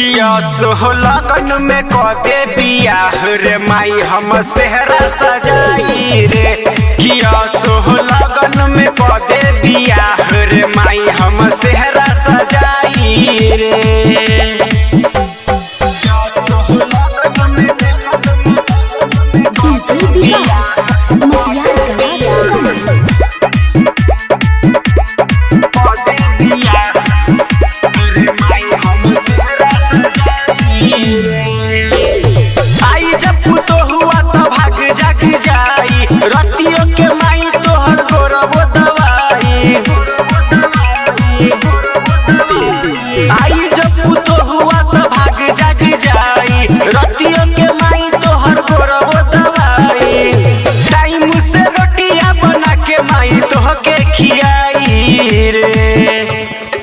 किया सो लगन में कदे बियाह रे माई हम सेहरा सजाई रे। किया सो लगन में कदे बियाह रे माई हम सेहरा सजाई रे। आई जब पुतो हुआ तो भाग जाग जाई रतियों के माई तोहर गोरबो दवाई। आई जब पुतो हुआ तो भाग जाग जाई रतियों के माई तोहर गोरबो दवाई। टाइम से रोटियां बना के माई तोहके खियाई रे।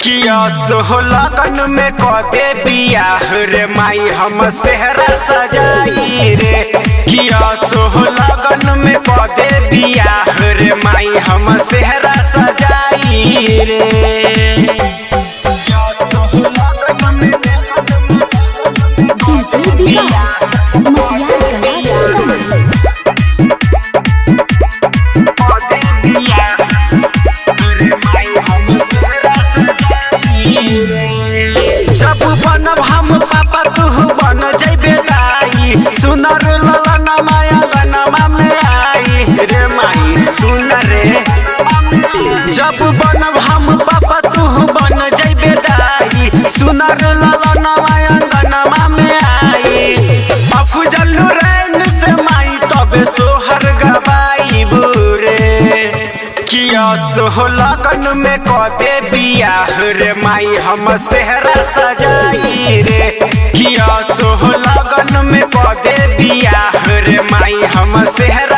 किया सो लगन में कदे बियाह रे माई हम सेहरा सजाई रे। किया सो लगन में कदे बियाह रे माई हम सेहरा सजाई रे। जब बनब हम पापा तू बन जइबे दाई सुनर ललना माया गनमा में आई रे माई सुन रे। जब बनब हम पापा तू बन जइबे दाई सुनर ललना माया गनमा में आई। अफजल नूरैन से माई तबे सोहर गवाई बुरे। किया सो लगन में कदे बियाह रे माई हम सेहरा सजाई रे। किया सो लगन में कदे बियाह रे माई हम सेहरा